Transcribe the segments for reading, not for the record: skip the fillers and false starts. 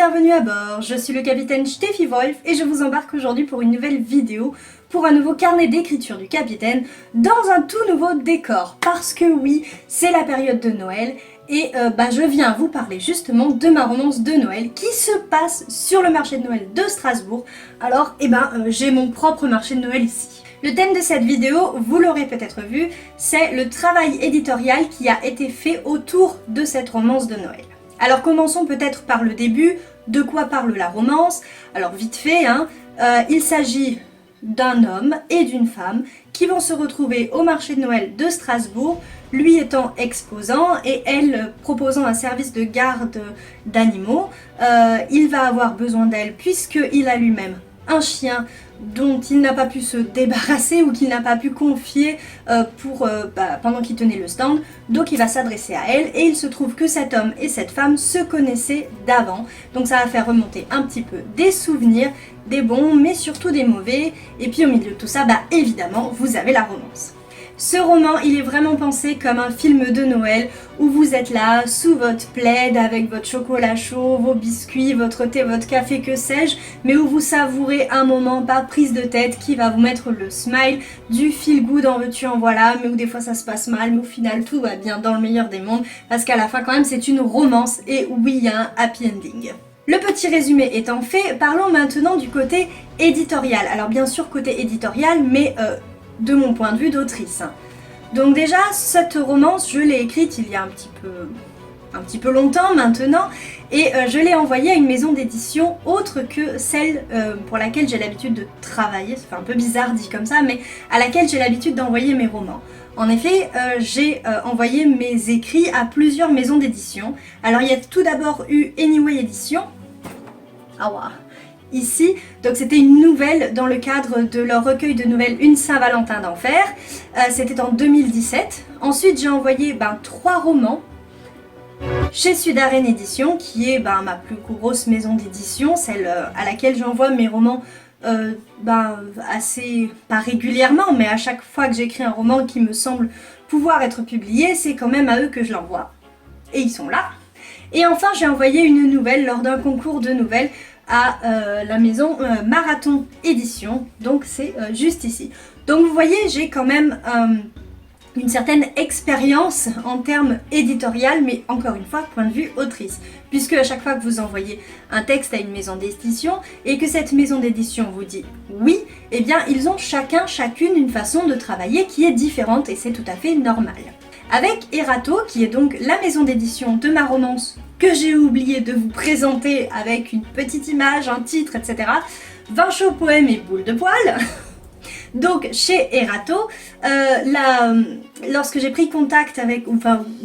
bienvenue à bord, je suis le capitaine Steffi Wolf et je vous embarque aujourd'hui pour une nouvelle vidéo, pour un nouveau carnet d'écriture du capitaine, dans un tout nouveau décor. Parce que oui, c'est la période de Noël et je viens vous parler justement de ma romance de Noël qui se passe sur le marché de Noël de Strasbourg. Alors j'ai mon propre marché de Noël ici. Le thème de cette vidéo, vous l'aurez peut-être vu, c'est le travail éditorial qui a été fait autour de cette romance de Noël. Alors commençons peut-être par le début, de quoi parle la romance. Alors vite fait, il s'agit d'un homme et d'une femme qui vont se retrouver au marché de Noël de Strasbourg, lui étant exposant et elle proposant un service de garde d'animaux. Il va avoir besoin d'elle puisqu'il a lui-même un chien dont il n'a pas pu se débarrasser ou qu'il n'a pas pu confier pendant qu'il tenait le stand, donc il va s'adresser à elle et il se trouve que cet homme et cette femme se connaissaient d'avant, donc ça va faire remonter un petit peu des souvenirs, des bons mais surtout des mauvais, et puis au milieu de tout ça, évidemment, vous avez la romance. Ce roman, il est vraiment pensé comme un film de Noël où vous êtes là, sous votre plaid, avec votre chocolat chaud, vos biscuits, votre thé, votre café, que sais-je, mais où vous savourez un moment pas prise de tête qui va vous mettre le smile, du feel good en veux-tu en voilà, mais où des fois ça se passe mal, mais au final tout va bien dans le meilleur des mondes, parce qu'à la fin quand même c'est une romance et oui, il y a un happy ending. Le petit résumé étant fait, parlons maintenant du côté éditorial. Alors bien sûr côté éditorial, mais de mon point de vue d'autrice. Donc déjà, cette romance, je l'ai écrite il y a un petit peu longtemps maintenant, et je l'ai envoyée à une maison d'édition autre que celle pour laquelle j'ai l'habitude de travailler. Ça fait un peu bizarre dit comme ça, mais à laquelle j'ai l'habitude d'envoyer mes romans. En effet, j'ai envoyé mes écrits à plusieurs maisons d'édition. Alors il y a tout d'abord eu Anyway Édition. Ici, donc c'était une nouvelle dans le cadre de leur recueil de nouvelles Une Saint-Valentin d'enfer, c'était en 2017. Ensuite j'ai envoyé 3 romans chez Sudaren Édition, qui est ma plus grosse maison d'édition, celle à laquelle j'envoie mes romans assez, pas régulièrement, mais à chaque fois que j'écris un roman qui me semble pouvoir être publié, c'est quand même à eux que je l'envoie. Et ils sont là. Et enfin j'ai envoyé une nouvelle lors d'un concours de nouvelles à la maison Marathon Édition, donc c'est juste ici. Donc vous voyez, j'ai quand même une certaine expérience en termes éditorial, mais encore une fois, point de vue autrice. Puisque à chaque fois que vous envoyez un texte à une maison d'édition et que cette maison d'édition vous dit oui, eh bien ils ont chacune une façon de travailler qui est différente et c'est tout à fait normal. Avec Erato, qui est donc la maison d'édition de ma romance que j'ai oublié de vous présenter avec une petite image, un titre, etc. Vin chaud, poème et boule de poil. Donc chez Erato, lorsque j'ai pris contact avec,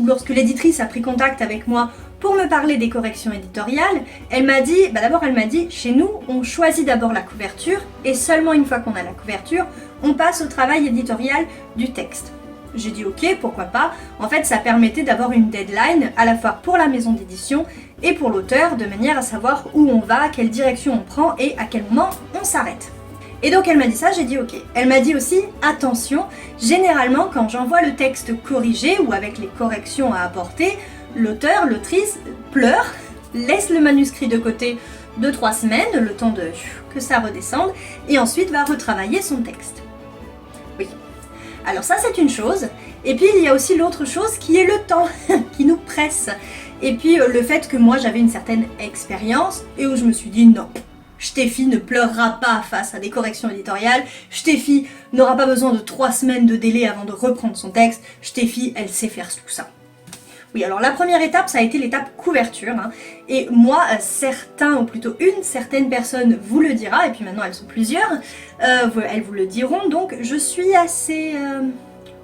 lorsque l'éditrice a pris contact avec moi pour me parler des corrections éditoriales, elle m'a dit, d'abord elle m'a dit, chez nous on choisit d'abord la couverture et seulement une fois qu'on a la couverture, on passe au travail éditorial du texte. J'ai dit ok, pourquoi pas. En fait, ça permettait d'avoir une deadline à la fois pour la maison d'édition et pour l'auteur, de manière à savoir où on va, quelle direction on prend et à quel moment on s'arrête. Et donc elle m'a dit ça, j'ai dit ok. Elle m'a dit aussi, attention, généralement quand j'envoie le texte corrigé ou avec les corrections à apporter, l'auteur, l'autrice pleure, laisse le manuscrit de côté 2-3 semaines, le temps que ça redescende, et ensuite va retravailler son texte. Oui. Alors ça c'est une chose, et puis il y a aussi l'autre chose qui est le temps, qui nous presse. Et puis le fait que moi j'avais une certaine expérience, et où je me suis dit non, Steffi ne pleurera pas face à des corrections éditoriales, Steffi n'aura pas besoin de 3 semaines de délai avant de reprendre son texte, Steffi elle sait faire tout ça. Oui, alors la première étape, ça a été l'étape couverture, et moi, certains, ou plutôt une certaine personne vous le dira, et puis maintenant elles sont plusieurs, elles vous le diront, donc je suis assez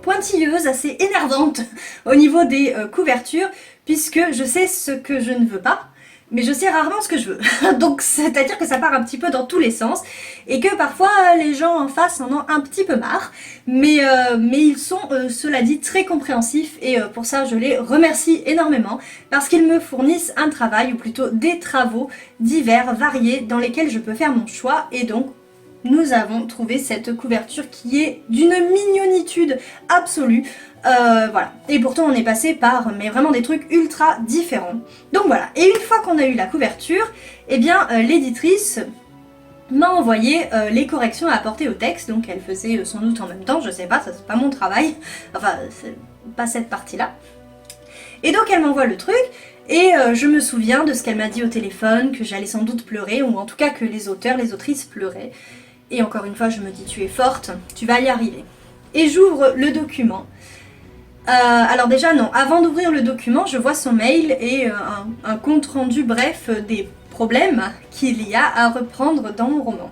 pointilleuse, assez énervante au niveau des couvertures, puisque je sais ce que je ne veux pas, mais je sais rarement ce que je veux. Donc c'est-à-dire que ça part un petit peu dans tous les sens et que parfois les gens en face en ont un petit peu marre, mais ils sont cela dit très compréhensifs et pour ça je les remercie énormément parce qu'ils me fournissent un travail ou plutôt des travaux divers, variés dans lesquels je peux faire mon choix et donc nous avons trouvé cette couverture qui est d'une mignonitude absolue. Voilà. Et pourtant on est passé par mais vraiment des trucs ultra différents. Donc voilà, et une fois qu'on a eu la couverture, eh bien l'éditrice m'a envoyé les corrections à apporter au texte, donc elle faisait sans doute en même temps, je sais pas, ça c'est pas mon travail, enfin c'est pas cette partie-là. Et donc elle m'envoie le truc, et je me souviens de ce qu'elle m'a dit au téléphone, que j'allais sans doute pleurer, ou en tout cas que les auteurs, les autrices pleuraient. Et encore une fois, je me dis, tu es forte, tu vas y arriver. Et j'ouvre le document. Alors déjà, non, avant d'ouvrir le document, je vois son mail et un compte rendu bref des problèmes qu'il y a à reprendre dans mon roman.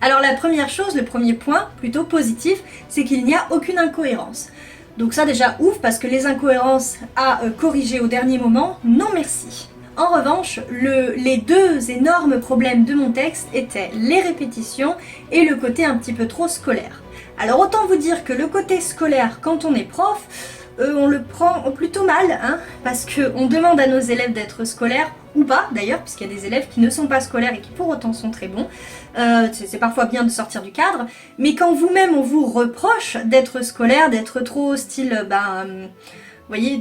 Alors la première chose, le premier point, plutôt positif, c'est qu'il n'y a aucune incohérence. Donc ça déjà ouf, parce que les incohérences à corriger au dernier moment, non merci. En revanche, les deux énormes problèmes de mon texte étaient les répétitions et le côté un petit peu trop scolaire. Alors autant vous dire que le côté scolaire, quand on est prof, on le prend plutôt mal, hein, parce qu'on demande à nos élèves d'être scolaires, ou pas d'ailleurs, puisqu'il y a des élèves qui ne sont pas scolaires et qui pour autant sont très bons. C'est parfois bien de sortir du cadre, mais quand vous-même on vous reproche d'être scolaire, d'être trop style, vous voyez,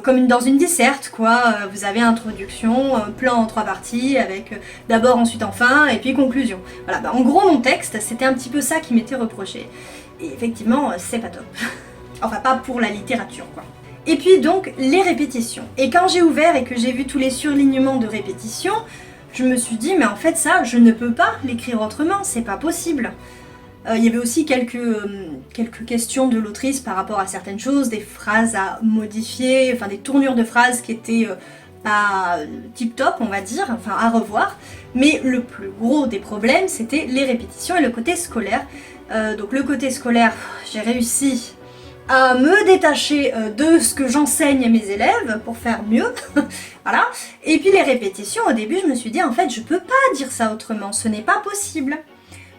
comme dans une disserte, quoi. Vous avez introduction, plan en 3 parties, avec d'abord, ensuite, enfin, et puis conclusion. Voilà, en gros, mon texte, c'était un petit peu ça qui m'était reproché. Et effectivement, c'est pas top. Enfin, pas pour la littérature, quoi. Et puis donc, les répétitions. Et quand j'ai ouvert et que j'ai vu tous les surlignements de répétitions, je me suis dit, mais en fait, ça, je ne peux pas l'écrire autrement, c'est pas possible. Il y avait aussi quelques questions de l'autrice par rapport à certaines choses, des phrases à modifier, enfin des tournures de phrases qui étaient pas tip-top, on va dire, enfin à revoir. Mais le plus gros des problèmes, c'était les répétitions et le côté scolaire. Donc le côté scolaire, j'ai réussi à me détacher de ce que j'enseigne à mes élèves pour faire mieux, voilà. Et puis les répétitions, au début, je me suis dit, en fait, je peux pas dire ça autrement, ce n'est pas possible.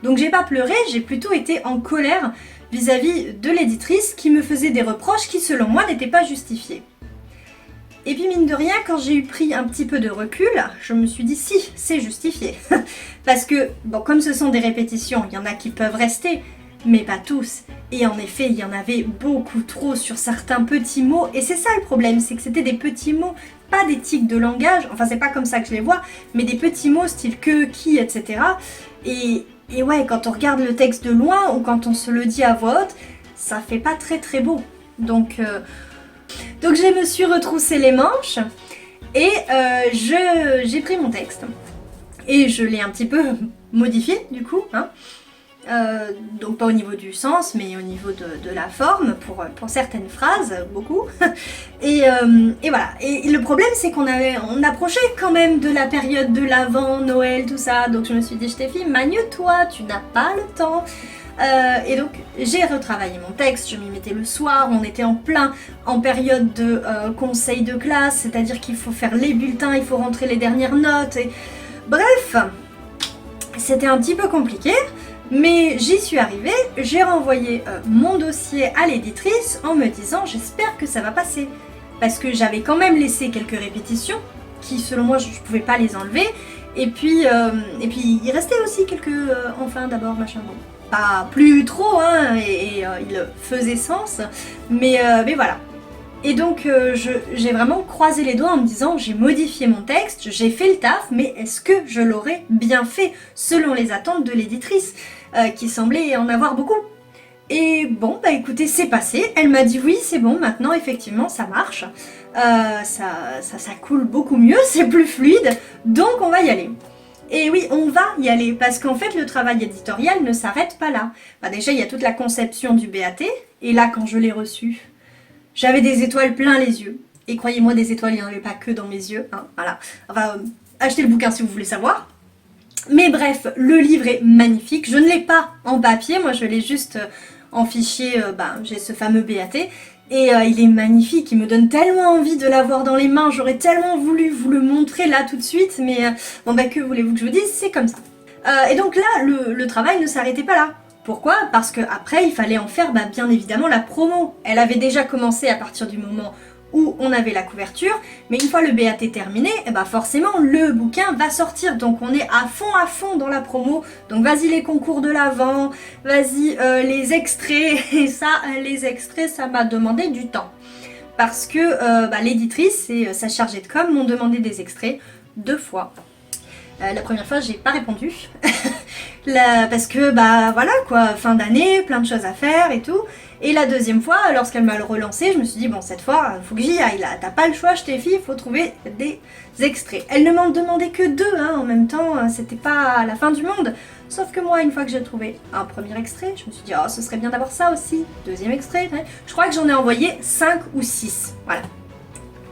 Donc j'ai pas pleuré, j'ai plutôt été en colère vis-à-vis de l'éditrice qui me faisait des reproches qui selon moi n'étaient pas justifiés. Et puis mine de rien, quand j'ai eu pris un petit peu de recul, je me suis dit si, c'est justifié. Parce que, bon, comme ce sont des répétitions, il y en a qui peuvent rester, mais pas tous. Et en effet, il y en avait beaucoup trop sur certains petits mots, et c'est ça le problème, c'est que c'était des petits mots, pas des tics de langage, enfin c'est pas comme ça que je les vois, mais des petits mots style que, qui, etc. Et ouais, quand on regarde le texte de loin ou quand on se le dit à voix haute, ça fait pas très très beau. Donc je me suis retroussé les manches et j'ai pris mon texte et je l'ai un petit peu modifié du coup, hein. Donc pas au niveau du sens mais au niveau de la forme pour certaines phrases, beaucoup. Et voilà. Et le problème c'est qu'on approchait quand même de la période de l'Avent, Noël, tout ça. Donc je me suis dit, Stéphie, magne-toi, tu n'as pas le temps. Et donc j'ai retravaillé mon texte, je m'y mettais le soir, on était en période de conseil de classe, c'est-à-dire qu'il faut faire les bulletins, il faut rentrer les dernières notes. Et... Bref, c'était un petit peu compliqué. Mais j'y suis arrivée, j'ai renvoyé mon dossier à l'éditrice en me disant j'espère que ça va passer. Parce que j'avais quand même laissé quelques répétitions qui selon moi je pouvais pas les enlever. Et puis il restait aussi quelques enfin d'abord machin bon. Pas plus trop hein, et il faisait sens. Mais voilà. Et donc j'ai vraiment croisé les doigts en me disant j'ai modifié mon texte, j'ai fait le taf, mais est-ce que je l'aurais bien fait selon les attentes de l'éditrice qui semblait en avoir beaucoup. Et bon bah écoutez c'est passé, elle m'a dit oui c'est bon maintenant effectivement ça marche, ça coule beaucoup mieux, c'est plus fluide, donc on va y aller. Et oui, on va y aller, parce qu'en fait, le travail éditorial ne s'arrête pas là. Bah déjà, il y a toute la conception du BAT, et là, quand je l'ai reçu, j'avais des étoiles plein les yeux. Et croyez-moi, des étoiles, il n'y en avait pas que dans mes yeux, hein, voilà. Enfin, achetez le bouquin si vous voulez savoir. Mais bref, le livre est magnifique. Je ne l'ai pas en papier, moi je l'ai juste en fichier, j'ai ce fameux BAT. Et il est magnifique, il me donne tellement envie de l'avoir dans les mains, j'aurais tellement voulu vous le montrer là tout de suite, mais que voulez-vous que je vous dise, c'est comme ça. Et donc là, le travail ne s'arrêtait pas là. Pourquoi? Parce qu'après, il fallait en faire bien évidemment la promo. Elle avait déjà commencé à partir du moment où on avait la couverture, mais une fois le BAT terminé, forcément le bouquin va sortir, donc on est à fond dans la promo, donc vas-y les concours de l'Avent, vas-y les extraits, et ça, les extraits, ça m'a demandé du temps, parce que l'éditrice et sa chargée de com m'ont demandé des extraits 2 fois. La première fois, j'ai pas répondu. Parce que, bah voilà quoi, fin d'année, plein de choses à faire et tout. Et la deuxième fois, lorsqu'elle m'a relancé, je me suis dit, bon, cette fois, faut que j'y aille là. T'as pas le choix, Steffi, il faut trouver des extraits. Elle ne m'en demandait que 2, hein, en même temps, c'était pas la fin du monde. Sauf que moi, une fois que j'ai trouvé un premier extrait, je me suis dit, oh, ce serait bien d'avoir ça aussi. Deuxième extrait, je crois que j'en ai envoyé 5 ou 6. Voilà.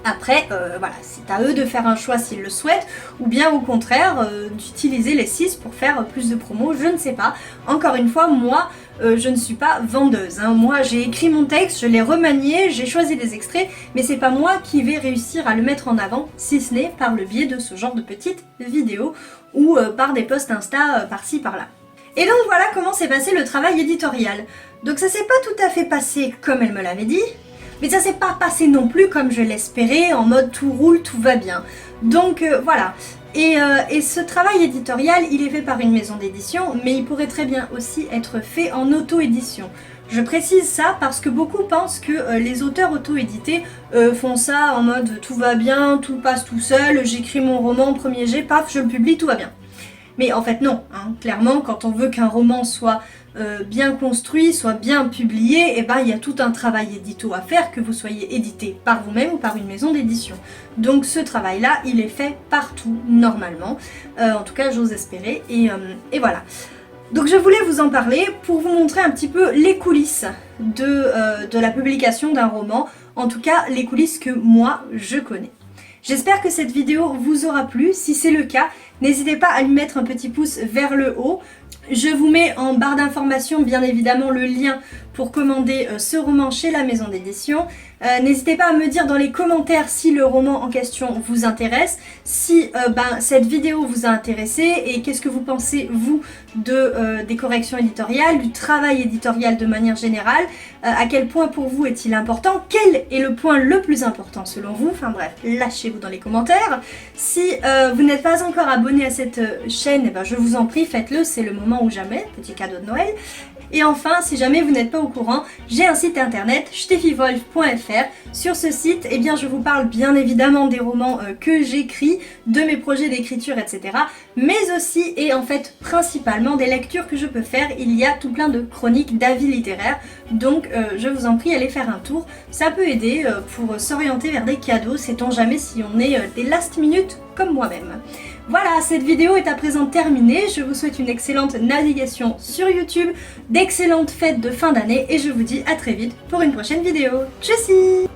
Après, voilà, c'est à eux de faire un choix s'ils le souhaitent, ou bien au contraire, d'utiliser les 6 pour faire plus de promos, je ne sais pas. Encore une fois, moi, je ne suis pas vendeuse. Hein. Moi, j'ai écrit mon texte, je l'ai remanié, j'ai choisi des extraits, mais c'est pas moi qui vais réussir à le mettre en avant, si ce n'est par le biais de ce genre de petites vidéos, ou par des posts Insta par-ci, par-là. Et donc voilà comment s'est passé le travail éditorial. Donc ça s'est pas tout à fait passé comme elle me l'avait dit, mais ça s'est pas passé non plus comme je l'espérais, en mode tout roule, tout va bien. Donc voilà. Et ce travail éditorial, il est fait par une maison d'édition, mais il pourrait très bien aussi être fait en auto-édition. Je précise ça parce que beaucoup pensent que les auteurs auto-édités font ça en mode tout va bien, tout passe tout seul, j'écris mon roman, premier jet, paf, je le publie, tout va bien. Mais en fait non, hein. Clairement quand on veut qu'un roman soit bien construit, soit bien publié, et ben il y a tout un travail édito à faire, que vous soyez édité par vous-même ou par une maison d'édition. Donc ce travail-là, il est fait partout, normalement. En tout cas, j'ose espérer, et voilà. Donc je voulais vous en parler pour vous montrer un petit peu les coulisses de la publication d'un roman, en tout cas les coulisses que moi je connais. J'espère que cette vidéo vous aura plu. Si c'est le cas, n'hésitez pas à lui mettre un petit pouce vers le haut. Je vous mets en barre d'informations bien évidemment le lien pour commander ce roman chez la maison d'édition. N'hésitez pas à me dire dans les commentaires si le roman en question vous intéresse, si cette vidéo vous a intéressé et qu'est-ce que vous pensez vous des corrections éditoriales, du travail éditorial de manière générale, à quel point pour vous est-il important, quel est le point le plus important selon vous, enfin bref, lâchez-vous dans les commentaires. Si vous n'êtes pas encore abonné à cette chaîne, eh ben, je vous en prie, faites-le, c'est le moment ou jamais, petit cadeau de Noël. Et enfin, si jamais vous n'êtes pas au courant, j'ai un site internet, steffiwolf.fr. Sur ce site, eh bien, je vous parle bien évidemment des romans que j'écris, de mes projets d'écriture, etc. Mais aussi, et en fait principalement, des lectures que je peux faire. Il y a tout plein de chroniques, d'avis littéraires. Donc je vous en prie, allez faire un tour. Ça peut aider pour s'orienter vers des cadeaux, sait-on jamais si on est des last minute comme moi-même. Voilà, cette vidéo est à présent terminée. Je vous souhaite une excellente navigation sur YouTube, d'excellentes fêtes de fin d'année et je vous dis à très vite pour une prochaine vidéo. Tchuss!